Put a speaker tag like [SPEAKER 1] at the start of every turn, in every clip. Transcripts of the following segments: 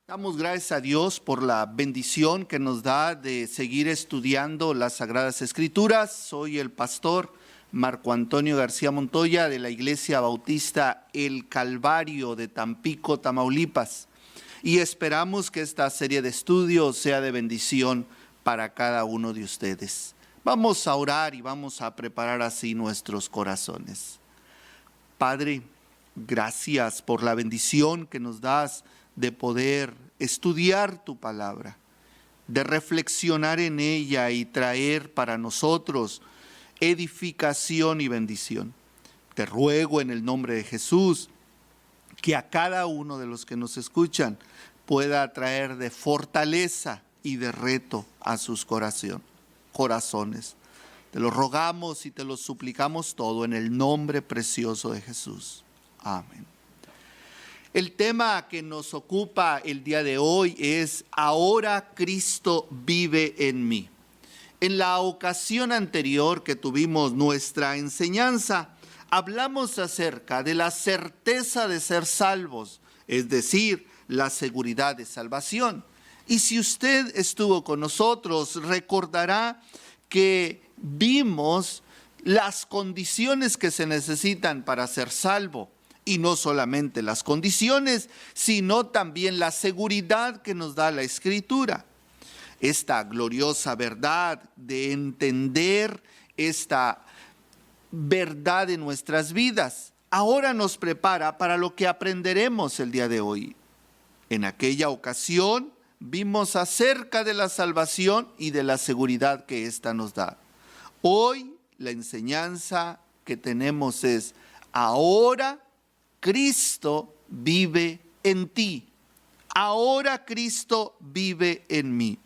[SPEAKER 1] Damos gracias a Dios por la bendición que nos da de seguir estudiando las Sagradas Escrituras. Soy el pastor Marco Antonio García Montoya de la Iglesia Bautista El Calvario de Tampico, Tamaulipas. Y esperamos que esta serie de estudios sea de bendición para cada uno de ustedes. Vamos a orar y vamos a preparar así nuestros corazones. Padre, gracias por la bendición que nos das de poder estudiar tu palabra, de reflexionar en ella y traer para nosotros edificación y bendición. Te ruego en el nombre de Jesús que a cada uno de los que nos escuchan pueda traer de fortaleza y de reto a sus corazones. Te lo rogamos y te lo suplicamos todo en el nombre precioso de Jesús. Amén. El tema que nos ocupa el día de hoy es Ahora Cristo vive en mí. En la ocasión anterior que tuvimos nuestra enseñanza, hablamos acerca de la certeza de ser salvos, es decir, la seguridad de salvación. Y si usted estuvo con nosotros, recordará que vimos las condiciones que se necesitan para ser salvo. Y no solamente las condiciones, sino también la seguridad que nos da la Escritura. Esta gloriosa verdad de entender esta verdad en nuestras vidas, ahora nos prepara para lo que aprenderemos el día de hoy. En aquella ocasión vimos acerca de la salvación y de la seguridad que ésta nos da. Hoy la enseñanza que tenemos es: ahora Cristo vive en ti. Ahora Cristo vive en mí.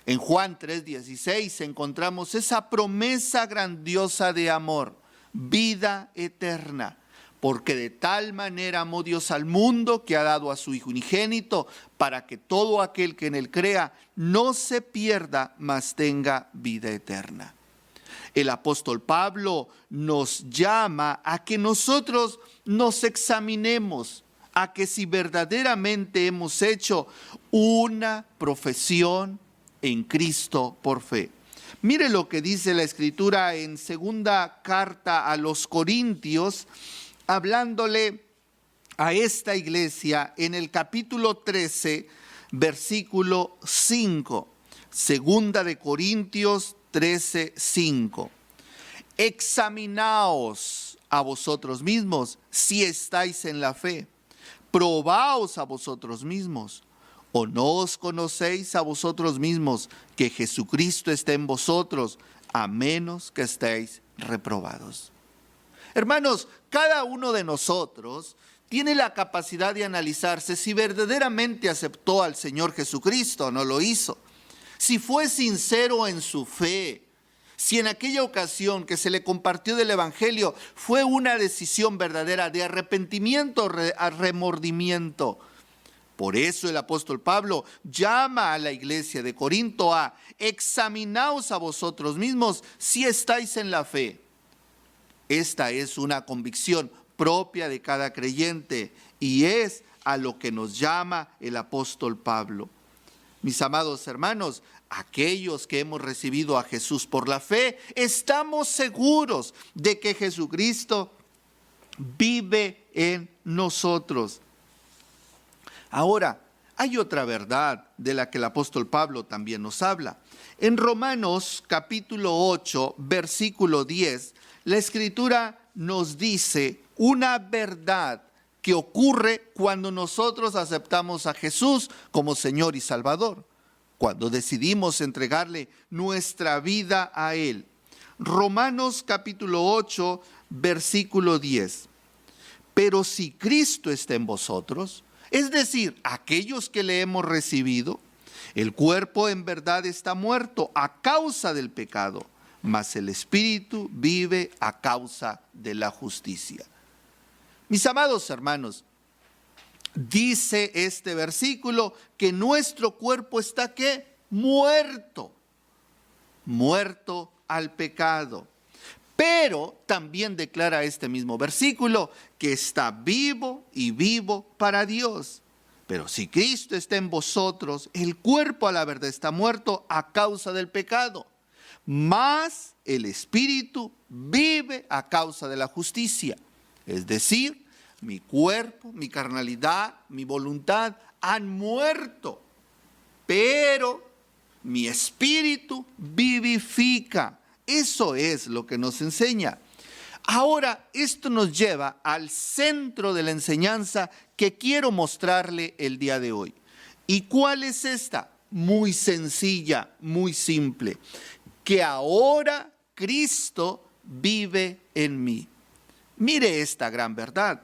[SPEAKER 1] En Juan 3:16 encontramos esa promesa grandiosa de amor, vida eterna. Porque de tal manera amó Dios al mundo que ha dado a su Hijo unigénito, para que todo aquel que en él crea no se pierda, mas tenga vida eterna. El apóstol Pablo nos llama a que nosotros nos examinemos, a que si verdaderamente hemos hecho una profesión en Cristo por fe. Mire lo que dice la Escritura en segunda carta a los Corintios, hablándole a esta iglesia en el capítulo 13, versículo 5. Segunda de Corintios 13:5. Examinaos a vosotros mismos si estáis en la fe. Probaos a vosotros mismos. ¿O no os conocéis a vosotros mismos que Jesucristo está en vosotros, a menos que estéis reprobados? Hermanos, cada uno de nosotros tiene la capacidad de analizarse si verdaderamente aceptó al Señor Jesucristo o no lo hizo. Si fue sincero en su fe, si en aquella ocasión que se le compartió del Evangelio fue una decisión verdadera de arrepentimiento o remordimiento. Por eso el apóstol Pablo llama a la iglesia de Corinto a examinaos a vosotros mismos si estáis en la fe. Esta es una convicción propia de cada creyente y es a lo que nos llama el apóstol Pablo. Mis amados hermanos, aquellos que hemos recibido a Jesús por la fe, estamos seguros de que Jesucristo vive en nosotros. Ahora, hay otra verdad de la que el apóstol Pablo también nos habla. En Romanos capítulo 8, versículo 10, la Escritura nos dice una verdad que ocurre cuando nosotros aceptamos a Jesús como Señor y Salvador, cuando decidimos entregarle nuestra vida a Él. Romanos capítulo 8, versículo 10. Pero si Cristo está en vosotros, es decir, aquellos que le hemos recibido, el cuerpo en verdad está muerto a causa del pecado, mas el espíritu vive a causa de la justicia. Mis amados hermanos, dice este versículo que nuestro cuerpo está ¿qué? Muerto al pecado. Pero también declara este mismo versículo que está vivo y vivo para Dios. Pero si Cristo está en vosotros, el cuerpo a la verdad está muerto a causa del pecado, mas el espíritu vive a causa de la justicia. Es decir, mi cuerpo, mi carnalidad, mi voluntad han muerto, pero mi espíritu vivifica. Eso es lo que nos enseña. Ahora, esto nos lleva al centro de la enseñanza que quiero mostrarle el día de hoy. ¿Y cuál es esta? Muy sencilla, muy simple. Que ahora Cristo vive en mí. Mire esta gran verdad.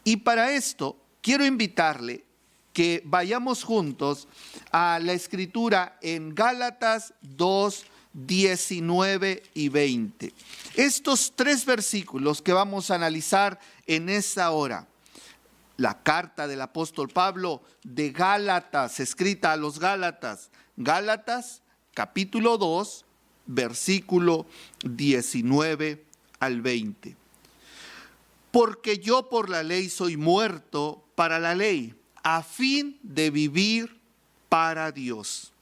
[SPEAKER 1] Y para esto quiero invitarle que vayamos juntos a la escritura en Gálatas 2, 19 y 20. Estos 3 versículos que vamos a analizar en esta hora. La carta del apóstol Pablo de Gálatas, escrita a los Gálatas. Gálatas, capítulo 2, versículo 19 al 20. Porque yo por la ley soy muerto para la ley, a fin de vivir para Dios.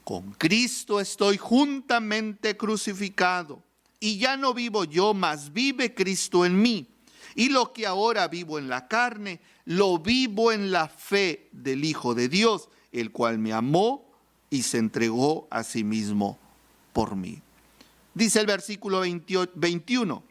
[SPEAKER 1] Con Cristo estoy juntamente crucificado, y ya no vivo yo, mas vive Cristo en mí. Y lo que ahora vivo en la carne, lo vivo en la fe del Hijo de Dios, el cual me amó y se entregó a sí mismo por mí. Dice el versículo 21,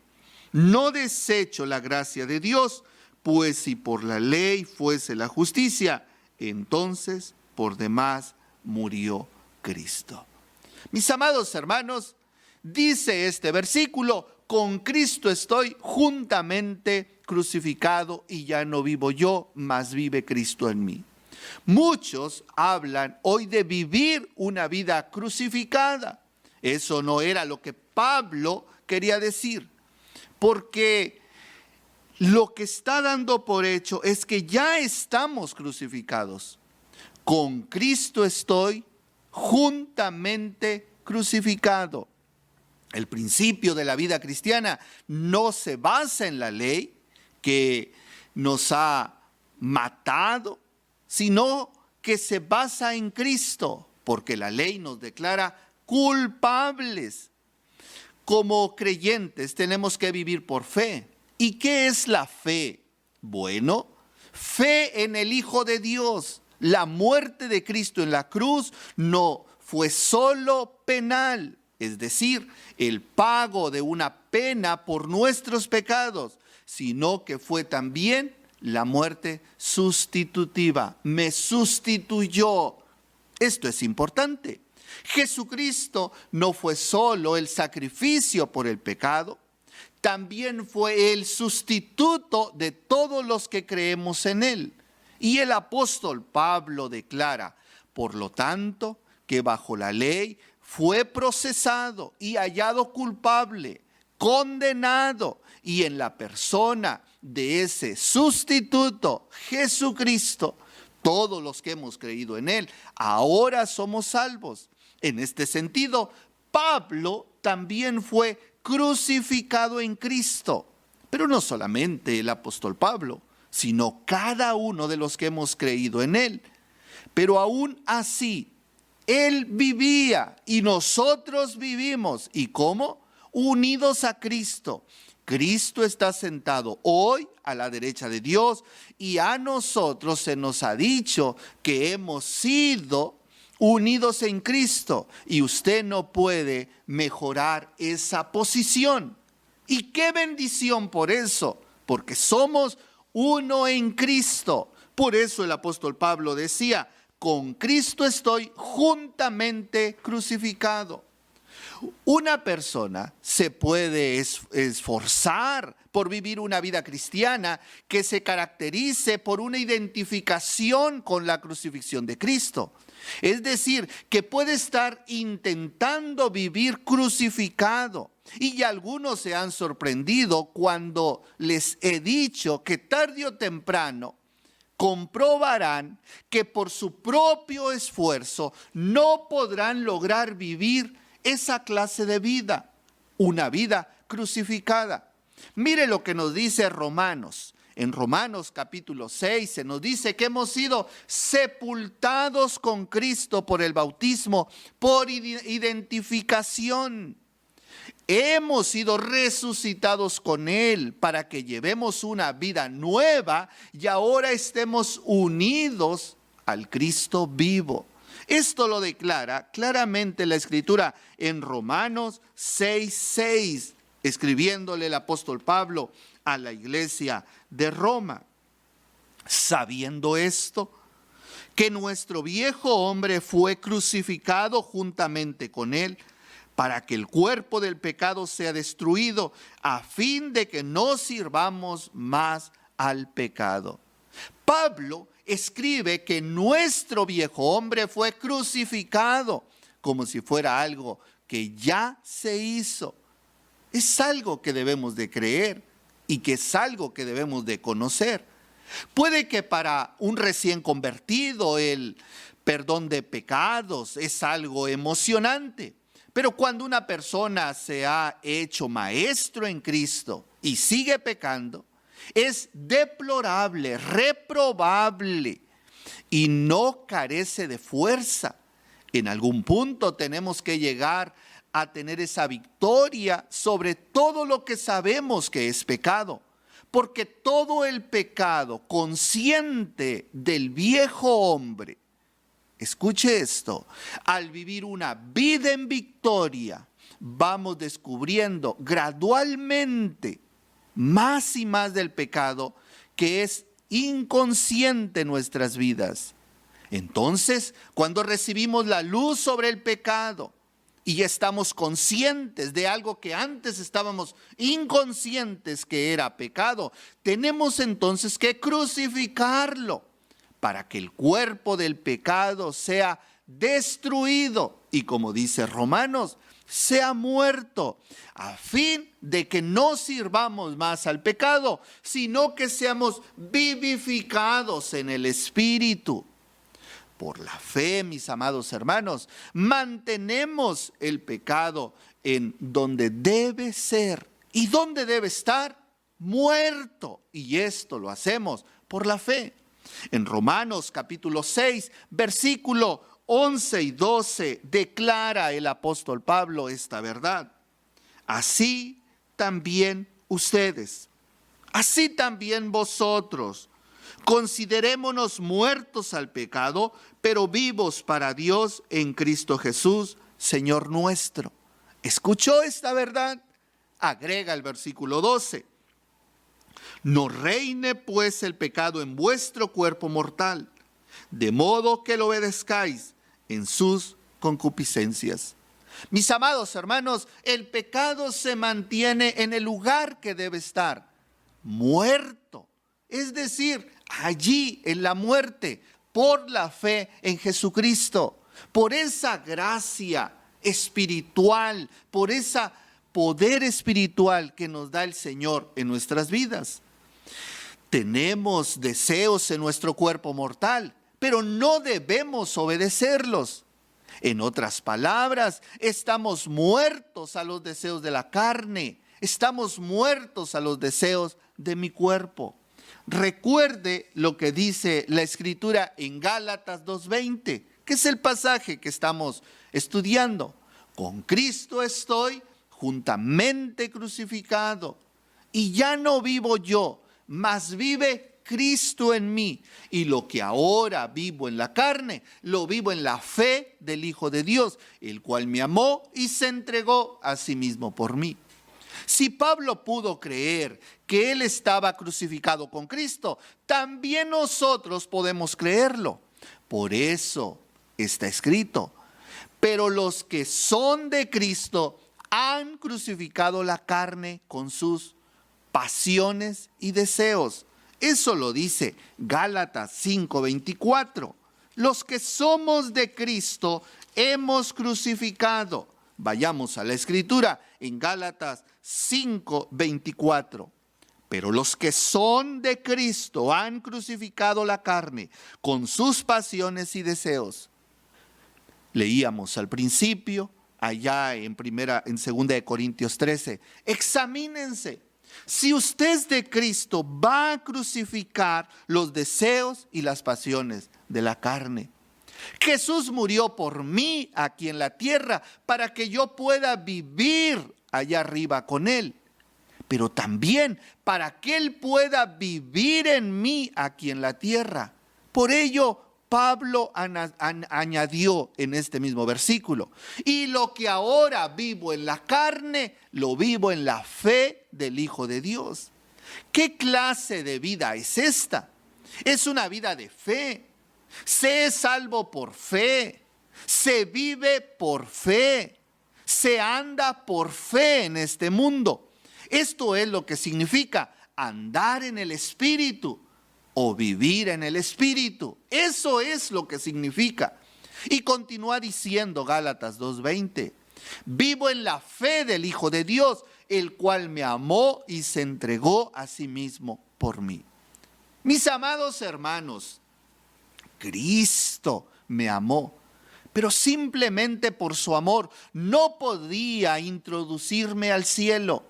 [SPEAKER 1] no desecho la gracia de Dios, pues si por la ley fuese la justicia, entonces por demás murió Cristo. Mis amados hermanos, dice este versículo, con Cristo estoy juntamente crucificado y ya no vivo yo, mas vive Cristo en mí. Muchos hablan hoy de vivir una vida crucificada. Eso no era lo que Pablo quería decir, porque lo que está dando por hecho es que ya estamos crucificados. Con Cristo estoy juntamente crucificado. El principio de la vida cristiana no se basa en la ley que nos ha matado, sino que se basa en Cristo, porque la ley nos declara culpables. Como creyentes tenemos que vivir por fe. ¿Y qué es la fe? Bueno, fe en el Hijo de Dios. La muerte de Cristo en la cruz no fue solo penal, es decir, el pago de una pena por nuestros pecados, sino que fue también la muerte sustitutiva. Me sustituyó. Esto es importante. Jesucristo no fue solo el sacrificio por el pecado, también fue el sustituto de todos los que creemos en Él. Y el apóstol Pablo declara, por lo tanto, que bajo la ley fue procesado y hallado culpable, condenado, y en la persona de ese sustituto, Jesucristo, todos los que hemos creído en Él, ahora somos salvos. En este sentido, Pablo también fue crucificado en Cristo. Pero no solamente el apóstol Pablo, sino cada uno de los que hemos creído en Él. Pero aún así, Él vivía y nosotros vivimos. ¿Y cómo? Unidos a Cristo. Cristo está sentado hoy a la derecha de Dios y a nosotros se nos ha dicho que hemos sido unidos en Cristo y usted no puede mejorar esa posición. Y qué bendición por eso, porque somos uno en Cristo. Por eso el apóstol Pablo decía, con Cristo estoy juntamente crucificado. Una persona se puede esforzar por vivir una vida cristiana que se caracterice por una identificación con la crucifixión de Cristo. Es decir, que puede estar intentando vivir crucificado. Y algunos se han sorprendido cuando les he dicho que tarde o temprano comprobarán que por su propio esfuerzo no podrán lograr vivir esa clase de vida, una vida crucificada. Mire lo que nos dice Romanos, En Romanos capítulo 6 se nos dice que hemos sido sepultados con Cristo por el bautismo, por identificación. Hemos sido resucitados con Él para que llevemos una vida nueva y ahora estemos unidos al Cristo vivo. Esto lo declara claramente la Escritura en Romanos 6:6, escribiéndole el apóstol Pablo a la iglesia de Roma. Sabiendo esto, que nuestro viejo hombre fue crucificado juntamente con Él, para que el cuerpo del pecado sea destruido, a fin de que no sirvamos más al pecado. Pablo escribe que nuestro viejo hombre fue crucificado, como si fuera algo que ya se hizo. Es algo que debemos de creer y que es algo que debemos de conocer. Puede que para un recién convertido el perdón de pecados es algo emocionante. Pero cuando una persona se ha hecho maestro en Cristo y sigue pecando, es deplorable, reprobable y no carece de fuerza. En algún punto tenemos que llegar a tener esa victoria sobre todo lo que sabemos que es pecado. Porque todo el pecado consciente del viejo hombre, escuche esto, al vivir una vida en victoria, vamos descubriendo gradualmente más y más del pecado que es inconsciente en nuestras vidas. Entonces, cuando recibimos la luz sobre el pecado y estamos conscientes de algo que antes estábamos inconscientes que era pecado, tenemos entonces que crucificarlo, para que el cuerpo del pecado sea destruido y, como dice Romanos, sea muerto, a fin de que no sirvamos más al pecado, sino que seamos vivificados en el Espíritu. Por la fe, mis amados hermanos, mantenemos el pecado en donde debe ser y donde debe estar, muerto. Y esto lo hacemos por la fe. En Romanos capítulo 6, versículo 11 y 12, declara el apóstol Pablo esta verdad. Así también ustedes, así también vosotros, considerémonos muertos al pecado, pero vivos para Dios en Cristo Jesús, Señor nuestro. ¿Escuchó esta verdad? Agrega el versículo 12. No reine pues el pecado en vuestro cuerpo mortal, de modo que lo obedezcáis en sus concupiscencias. Mis amados hermanos, el pecado se mantiene en el lugar que debe estar, muerto. Es decir, allí en la muerte, por la fe en Jesucristo, por esa gracia espiritual, por ese poder espiritual que nos da el Señor en nuestras vidas. Tenemos deseos en nuestro cuerpo mortal, pero no debemos obedecerlos. En otras palabras, estamos muertos a los deseos de la carne, estamos muertos a los deseos de mi cuerpo. Recuerde lo que dice la Escritura en Gálatas 2:20, que es el pasaje que estamos estudiando. Con Cristo estoy juntamente crucificado, y ya no vivo yo, mas vive Cristo en mí. Y lo que ahora vivo en la carne, lo vivo en la fe del Hijo de Dios, el cual me amó y se entregó a sí mismo por mí. Si Pablo pudo creer que él estaba crucificado con Cristo, también nosotros podemos creerlo. Por eso está escrito: pero los que son de Cristo han crucificado la carne con sus pasiones y deseos. Eso lo dice Gálatas 5:24. Los que somos de Cristo hemos crucificado. Vayamos a la Escritura en Gálatas 5:24. Pero los que son de Cristo han crucificado la carne con sus pasiones y deseos. Leíamos al principio, allá en 2 de Corintios 13, examínense, Si usted es de Cristo, va a crucificar los deseos y las pasiones de la carne. Jesús murió por mí aquí en la tierra para que yo pueda vivir allá arriba con Él, pero también para que Él pueda vivir en mí aquí en la tierra. Por ello, Pablo añadió en este mismo versículo: y lo que ahora vivo en la carne, lo vivo en la fe del Hijo de Dios. ¿Qué clase de vida es esta? Es una vida de fe. Se es salvo por fe, se vive por fe, se anda por fe en este mundo. Esto es lo que significa andar en el Espíritu o vivir en el Espíritu. Eso es lo que significa. Y continúa diciendo Gálatas 2:20: vivo en la fe del Hijo de Dios, el cual me amó y se entregó a sí mismo por mí. Mis amados hermanos, Cristo me amó, pero simplemente por su amor no podía introducirme al cielo.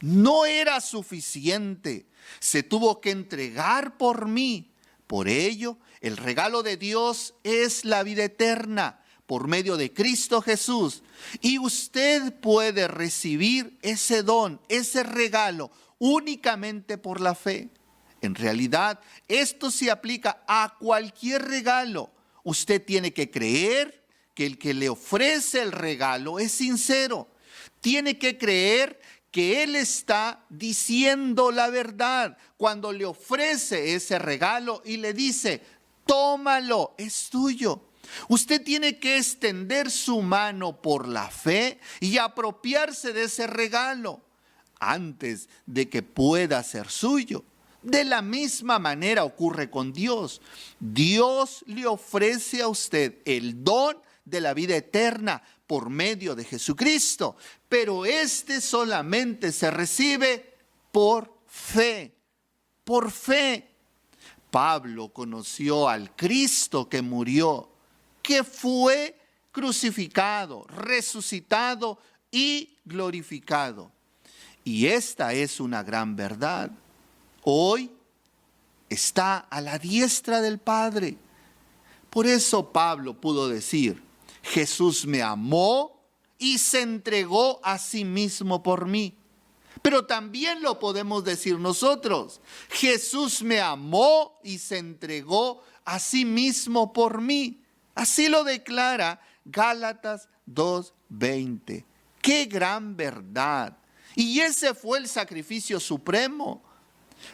[SPEAKER 1] No era suficiente, se tuvo que entregar por mí. Por ello, el regalo de Dios es la vida eterna por medio de Cristo Jesús. Y usted puede recibir ese don, ese regalo, únicamente por la fe. En realidad, esto se aplica a cualquier regalo. Usted tiene que creer que el que le ofrece el regalo es sincero. Tiene que creer que Él está diciendo la verdad cuando le ofrece ese regalo y le dice: tómalo, es tuyo. Usted tiene que extender su mano por la fe y apropiarse de ese regalo antes de que pueda ser suyo. De la misma manera ocurre con Dios. Dios le ofrece a usted el don de la vida eterna por medio de Jesucristo, pero este solamente se recibe por fe. Por fe. Pablo conoció al Cristo que murió, que fue crucificado, resucitado y glorificado. Y esta es una gran verdad. Hoy está a la diestra del Padre. Por eso Pablo pudo decir: Jesús me amó y se entregó a sí mismo por mí. Pero también lo podemos decir nosotros: Jesús me amó y se entregó a sí mismo por mí. Así lo declara Gálatas 2:20. ¡Qué gran verdad! Y ese fue el sacrificio supremo.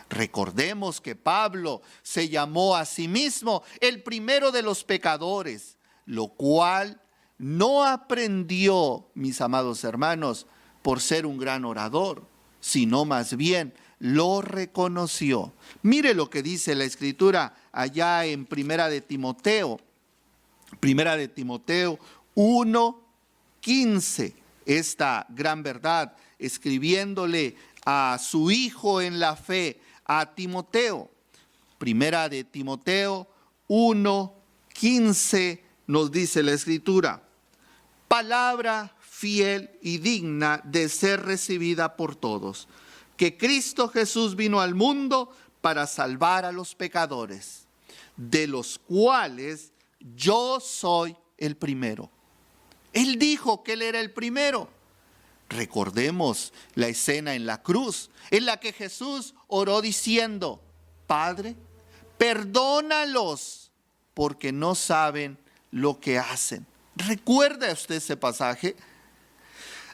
[SPEAKER 1] Recordemos que Pablo se llamó a sí mismo el primero de los pecadores, lo cual no aprendió, mis amados hermanos, por ser un gran orador, sino más bien lo reconoció. Mire lo que dice la Escritura allá en Primera de Timoteo 1:15, esta gran verdad, escribiéndole a su hijo en la fe, a Timoteo. Primera de Timoteo 1:15 nos dice la Escritura: palabra fiel y digna de ser recibida por todos, que Cristo Jesús vino al mundo para salvar a los pecadores, de los cuales yo soy el primero. Él dijo que Él era el primero. Recordemos la escena en la cruz, en la que Jesús oró diciendo: Padre, perdónalos, porque no saben lo que hacen. ¿Recuerda usted ese pasaje?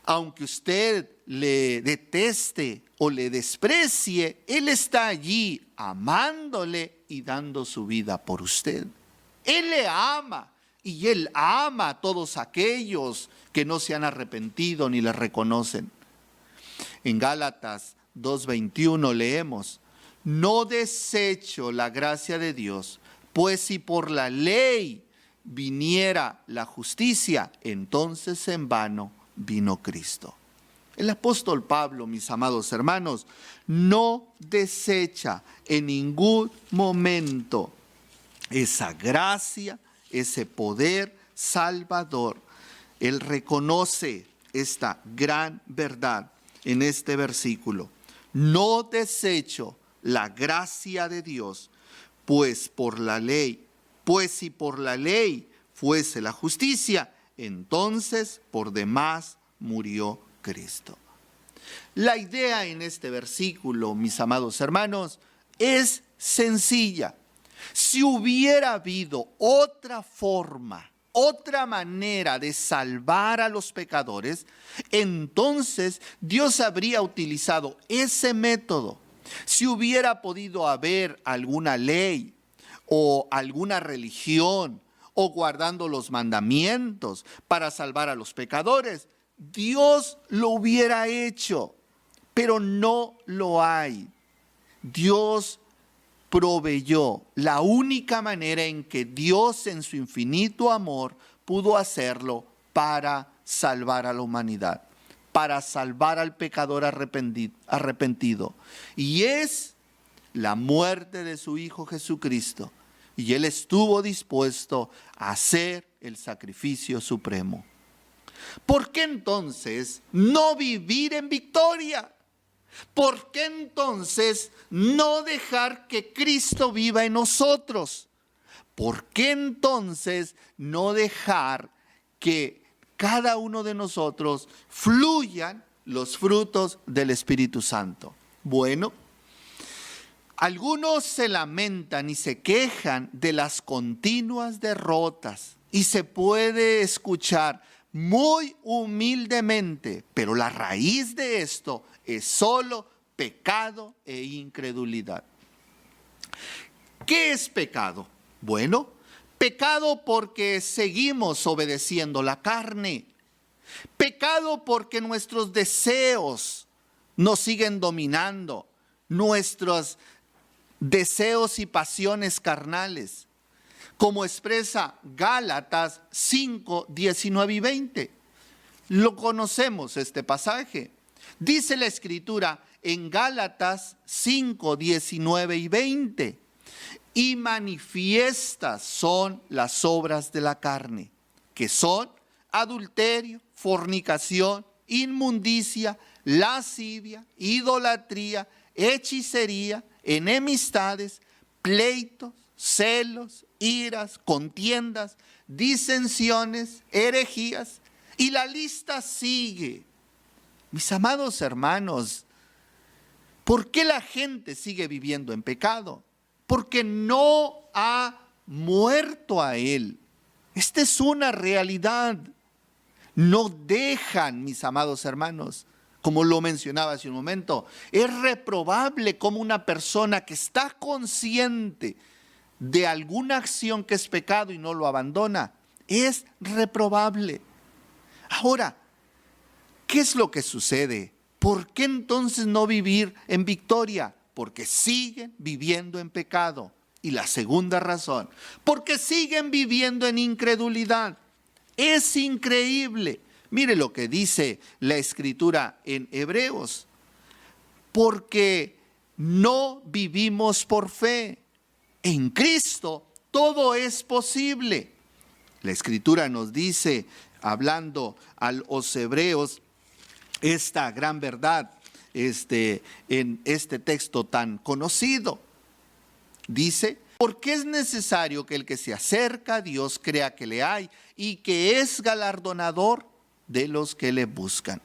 [SPEAKER 1] Aunque usted le deteste o le desprecie, Él está allí amándole y dando su vida por usted. Él le ama. Y Él ama a todos aquellos que no se han arrepentido ni le reconocen. En Gálatas 2:21 leemos: no desecho la gracia de Dios, pues si por la ley viniera la justicia, entonces en vano vino Cristo. El apóstol Pablo, mis amados hermanos, no desecha en ningún momento esa gracia, ese poder salvador. Él reconoce esta gran verdad. en este versículo. No desecho la gracia de Dios, pues si por la ley fuese la justicia, entonces por demás murió Cristo. La idea en este versículo, mis amados hermanos, es sencilla. Si hubiera habido otra forma, otra manera de salvar a los pecadores, entonces Dios habría utilizado ese método. Si hubiera podido haber alguna ley o alguna religión o guardando los mandamientos para salvar a los pecadores, Dios lo hubiera hecho, pero no lo hay. Dios proveyó la única manera en que Dios en su infinito amor pudo hacerlo para salvar a la humanidad, para salvar al pecador arrepentido. Y es la muerte de su Hijo Jesucristo. Y Él estuvo dispuesto a hacer el sacrificio supremo. ¿Por qué entonces no vivir en victoria? ¿Por qué entonces no dejar que Cristo viva en nosotros? ¿Por qué entonces no dejar que cada uno de nosotros fluyan los frutos del Espíritu Santo? Bueno, algunos se lamentan y se quejan de las continuas derrotas y se puede escuchar muy humildemente, pero la raíz de esto es solo pecado e incredulidad. ¿Qué es pecado? Bueno, pecado porque seguimos obedeciendo la carne. Pecado porque nuestros deseos nos siguen dominando, nuestros deseos y pasiones carnales, como expresa Gálatas 5, 19 y 20. Lo conocemos este pasaje. Dice la Escritura en Gálatas 5, 19 y 20. Y manifiestas son las obras de la carne, que son adulterio, fornicación, inmundicia, lascivia, idolatría, hechicería, enemistades, pleitos, celos, iras, contiendas, disensiones, herejías, y la lista sigue. Mis amados hermanos, ¿por qué la gente sigue viviendo en pecado? Porque no ha muerto a él. Esta es una realidad. No dejan, mis amados hermanos, como lo mencionaba hace un momento, es reprobable como una persona que está consciente de alguna acción que es pecado y no lo abandona. Es reprobable. Ahora, ¿qué es lo que sucede? ¿Por qué entonces no vivir en victoria? Porque siguen viviendo en pecado. Y la segunda razón, porque siguen viviendo en incredulidad. Es increíble. Mire lo que dice la Escritura en Hebreos. Porque no vivimos por fe. En Cristo todo es posible. La Escritura nos dice, hablando a los hebreos, esta gran verdad en este texto tan conocido. Dice, porque es necesario que el que se acerca a Dios crea que le hay y que es galardonador de los que le buscan.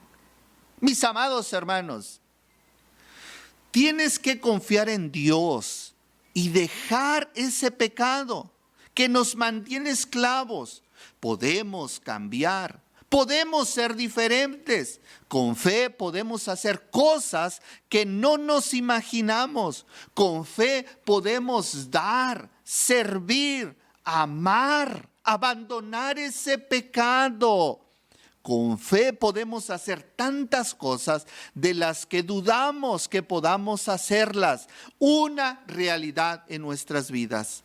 [SPEAKER 1] Mis amados hermanos, tienes que confiar en Dios y dejar ese pecado que nos mantiene esclavos. Podemos cambiar. Podemos ser diferentes. Con fe podemos hacer cosas que no nos imaginamos. Con fe podemos dar, servir, amar, abandonar ese pecado. Con fe podemos hacer tantas cosas de las que dudamos que podamos hacerlas una realidad en nuestras vidas.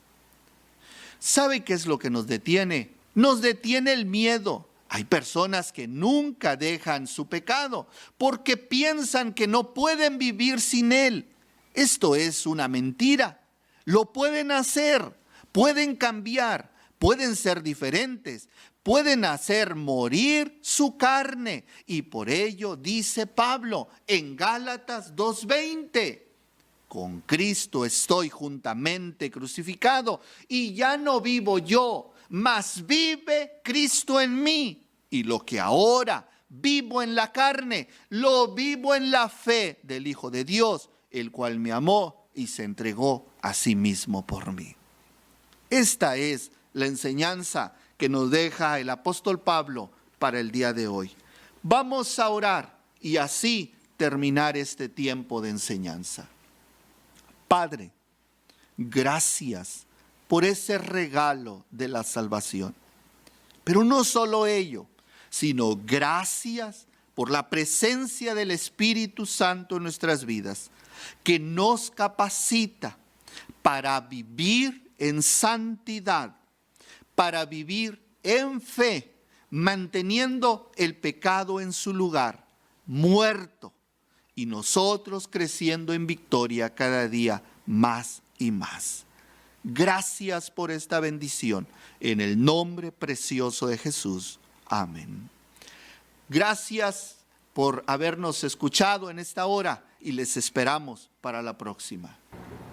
[SPEAKER 1] ¿Sabe qué es lo que nos detiene? Nos detiene el miedo. Hay personas que nunca dejan su pecado porque piensan que no pueden vivir sin él. Esto es una mentira. Lo pueden hacer, pueden cambiar, pueden ser diferentes, pueden hacer morir su carne. Y por ello dice Pablo en Gálatas 2:20, con Cristo estoy juntamente crucificado, y ya no vivo yo, mas vive Cristo en mí. Y lo que ahora vivo en la carne, lo vivo en la fe del Hijo de Dios, el cual me amó y se entregó a sí mismo por mí. Esta es la enseñanza que nos deja el apóstol Pablo para el día de hoy. Vamos a orar y así terminar este tiempo de enseñanza. Padre, gracias por ese regalo de la salvación. Pero no solo ello, sino gracias por la presencia del Espíritu Santo en nuestras vidas, que nos capacita para vivir en santidad, para vivir en fe, manteniendo el pecado en su lugar, muerto, y nosotros creciendo en victoria cada día más y más. Gracias por esta bendición, en el nombre precioso de Jesús. Amén. Gracias por habernos escuchado en esta hora y les esperamos para la próxima.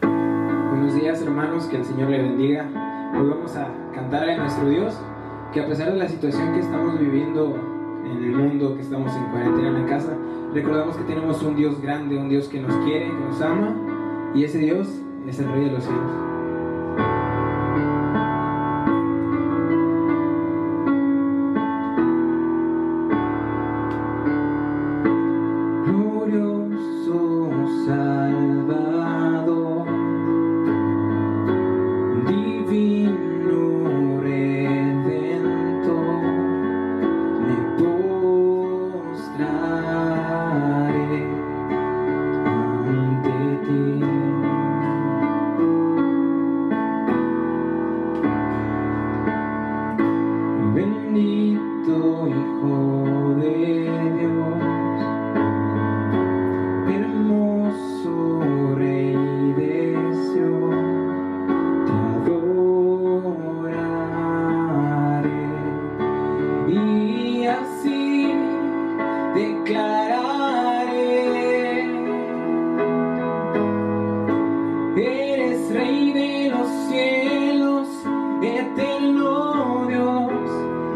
[SPEAKER 2] Buenos días, hermanos, que el Señor le bendiga. Hoy vamos a cantar a nuestro Dios, que a pesar de la situación que estamos viviendo en el mundo, que estamos en cuarentena en la casa, recordamos que tenemos un Dios grande, un Dios que nos quiere, que nos ama, y ese Dios es el Rey de los cielos.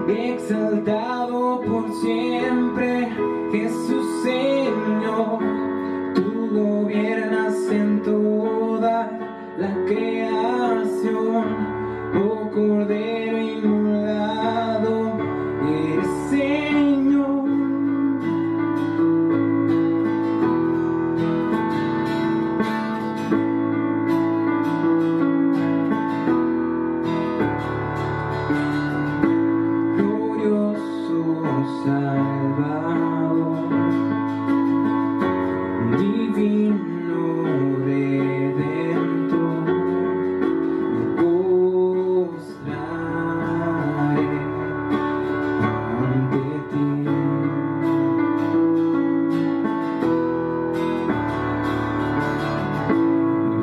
[SPEAKER 3] Exaltado por siempre, Jesús Señor, tú gobiernas en toda la creación, oh Cordero inmolado, eres Señor. Salvador, divino Redentor, me postraré ante ti.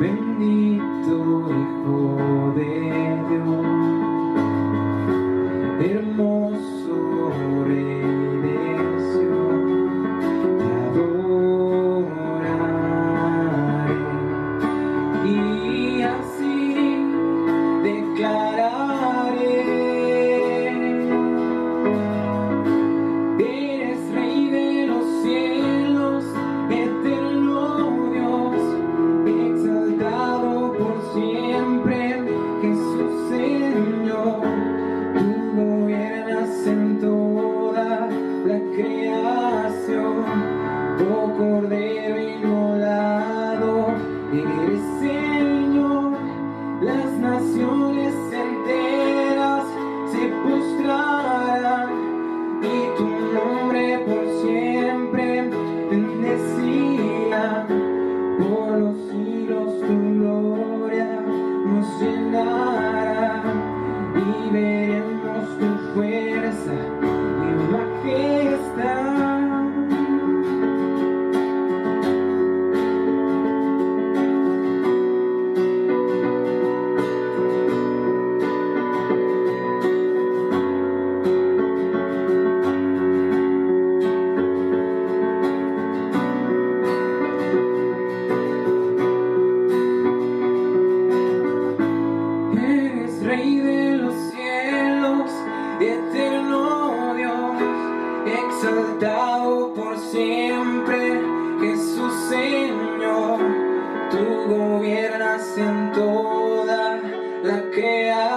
[SPEAKER 3] Bendito Hijo de Dios, hermoso Rey. Oh Cordero inmolado, eres Señor, las naciones enteras se postrarán y tu nombre por siempre bendecirán. Por los siglos tu gloria nos llenará y veremos tu fuerza y majestad. Rey de los cielos, eterno Dios, exaltado por siempre, Jesús Señor. Tú gobiernas en toda la creación.